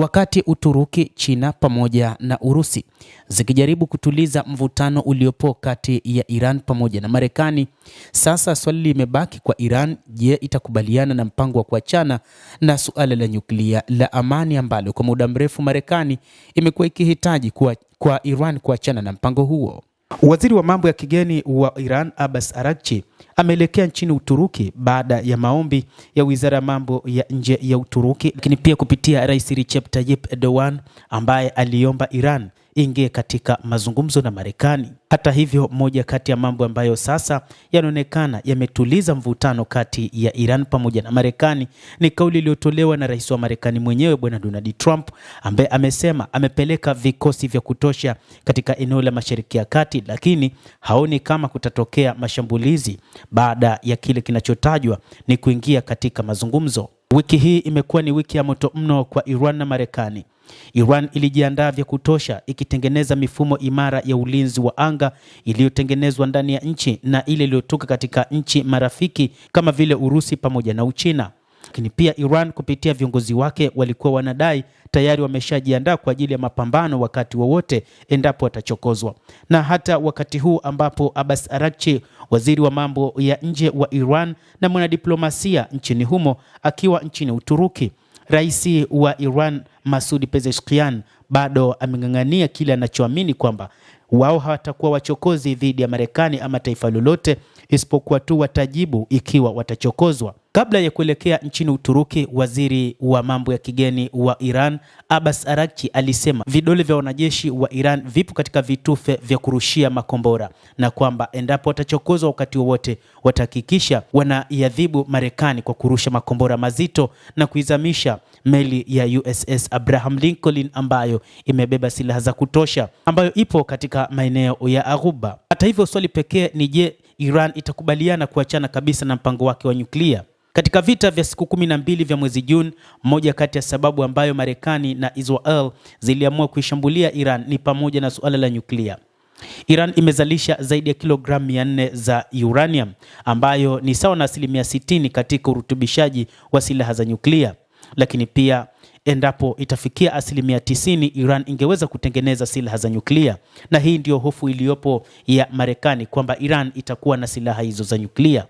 Wakati Uturuki, China pamoja na Urusi zikijaribu kutuliza mvutano uliopo kati ya Iran pamoja na Marekani, sasa swali limebaki kwa Iran: je, itakubaliana na mpango wa kuachana na suala la nyuklia la amani ambalo kwa muda mrefu Marekani imekuwa ikihitaji kwa Iran kuachana na mpango huo? Waziri wa mambo ya kigeni wa Iran Abbas Araghchi ameelekea nchini Uturuki baada ya maombi ya Wizara ya Mambo ya Nje ya Uturuki, lakini pia kupitia Rais Recep Tayyip Erdogan ambaye aliomba Iran ingie katika mazungumzo na Marekani. Hata hivyo, moja kati ya mambo ambayo sasa yanaonekana yametuliza mvutano kati ya Iran pamoja na Marekani ni kauli iliyotolewa na Rais wa Marekani mwenyewe Bwana Donald Trump, ambaye amesema amepeleka vikosi vya kutosha katika eneo la Mashariki ya Kati, lakini haoni kama kutatokea mashambulizi baada ya kile kinachotajwa ni kuingia katika mazungumzo. Wiki hii imekuwa ni wiki ya moto mno kwa Iran na Marekani. Iran ilijiandaa vya kutosha ikitengeneza mifumo imara ya ulinzi wa anga iliyotengenezwa ndani ya nchi na ile iliyotoka katika nchi marafiki kama vile Urusi pamoja na Uchina. Lakini pia Iran kupitia viongozi wake walikuwa wanadai tayari wameshajiandaa kwa ajili ya mapambano wakati wowote endapo watachokozwa. Na hata wakati huu ambapo Abbas Araghchi, waziri wa mambo ya nje wa Iran na mwanadiplomasia nchini humo, akiwa nchini Uturuki, Rais wa Iran Masoud Pezeshkian bado ameng'ang'ania kile anachoamini kwamba wao hawatakuwa wachokozi dhidi ya Marekani ama taifa lolote, isipokuwa tu watajibu ikiwa watachokozwa. Kabla ya kuelekea nchini Uturuki, waziri wa mambo ya kigeni wa Iran Abbas Araghchi alisema vidole vya wanajeshi wa Iran vipo katika vitufe vya kurushia makombora na kwamba endapo watachokozwa wakati wowote watahakikisha wanaiadhibu Marekani kwa kurusha makombora mazito na kuizamisha meli ya USS Abraham Lincoln ambayo imebeba silaha za kutosha ambayo ipo katika maeneo ya Ghuba. Hata hivyo, swali pekee ni je, Iran itakubaliana kuachana kabisa na mpango wake wa nyuklia? Katika vita vya siku 12 vya mwezi Juni, moja kati ya sababu ambayo Marekani na Israel ziliamua kuishambulia Iran ni pamoja na suala la nyuklia. Iran imezalisha zaidi ya kilogramu 400 za uranium ambayo ni sawa na 60% katika urutubishaji wa silaha za nyuklia. Lakini pia endapo itafikia 90%, Iran ingeweza kutengeneza silaha za nyuklia, na hii ndio hofu iliyopo ya Marekani kwamba Iran itakuwa na silaha hizo za nyuklia.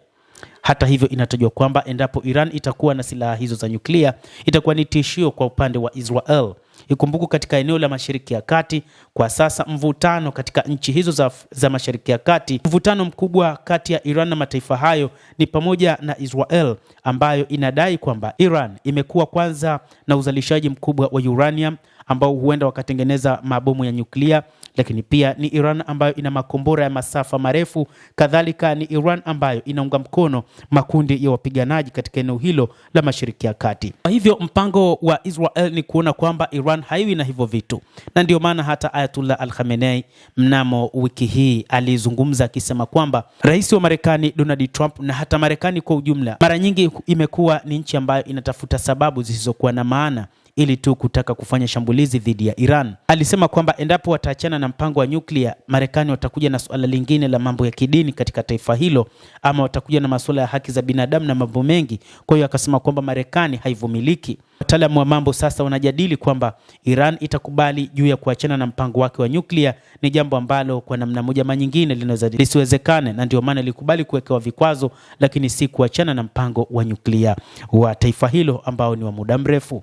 Hata hivyo, inatajwa kwamba endapo Iran itakuwa na silaha hizo za nyuklia itakuwa ni tishio kwa upande wa Israel. Ikumbuku katika eneo la Mashariki ya Kati kwa sasa mvutano katika nchi hizo za Mashariki ya Kati, mvutano mkubwa kati ya Iran na mataifa hayo ni pamoja na Israel ambayo inadai kwamba Iran imekuwa kwanza na uzalishaji mkubwa wa uranium ambao huenda wakatengeneza mabomu ya nyuklia, lakini pia ni Iran ambayo ina makombora ya masafa marefu. Kadhalika ni Iran ambayo inaunga mkono makundi ya wapiganaji katika eneo hilo la Mashariki ya Kati. Kwa hivyo mpango wa Israel ni kuona kwamba Iran haiwi na hivyo vitu, na ndio maana hata Ayatollah Al-Khamenei mnamo wiki hii alizungumza akisema kwamba rais wa Marekani Donald Trump na hata Marekani kwa ujumla mara nyingi imekuwa ni nchi ambayo inatafuta sababu zisizokuwa na maana ili tu kutaka kufanya shambulizi dhidi ya Iran. Alisema kwamba endapo wataachana na mpango wa nyuklia, Marekani watakuja na suala lingine la mambo ya kidini katika taifa hilo, ama watakuja na masuala ya haki za binadamu na mambo mengi. Kwa hiyo akasema kwamba Marekani haivumiliki. Wataalamu wa mambo sasa wanajadili kwamba Iran itakubali juu ya kuachana na mpango wake wa nyuklia ni jambo ambalo kwa namna moja ama nyingine linaweza lisiwezekane, na ndio maana ilikubali kuwekewa vikwazo, lakini si kuachana na mpango wa nyuklia wa taifa hilo ambao ni wa muda mrefu.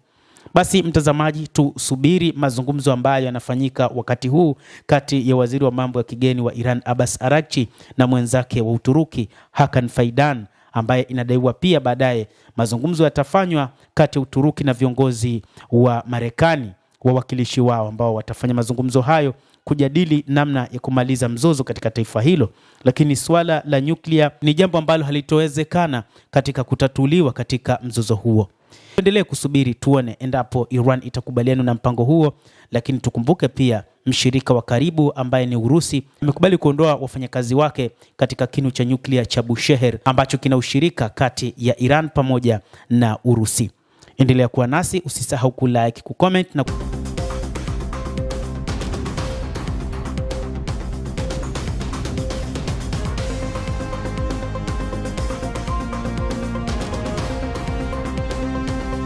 Basi mtazamaji, tusubiri mazungumzo ambayo yanafanyika wakati huu kati ya waziri wa mambo ya kigeni wa Iran Abbas Araghchi na mwenzake wa Uturuki Hakan Fidan, ambaye inadaiwa pia baadaye mazungumzo yatafanywa kati ya Uturuki na viongozi wa Marekani, wawakilishi wao ambao watafanya mazungumzo hayo kujadili namna ya kumaliza mzozo katika taifa hilo. Lakini swala la nyuklia ni jambo ambalo halitowezekana katika kutatuliwa katika mzozo huo. Endelee kusubiri tuone endapo Iran itakubaliana na mpango huo, lakini tukumbuke pia mshirika wa karibu ambaye ni Urusi amekubali kuondoa wafanyakazi wake katika kinu cha nyuklia cha Bushehr ambacho kina ushirika kati ya Iran pamoja na Urusi. Endelea kuwa nasi, usisahau kulike, kucomment na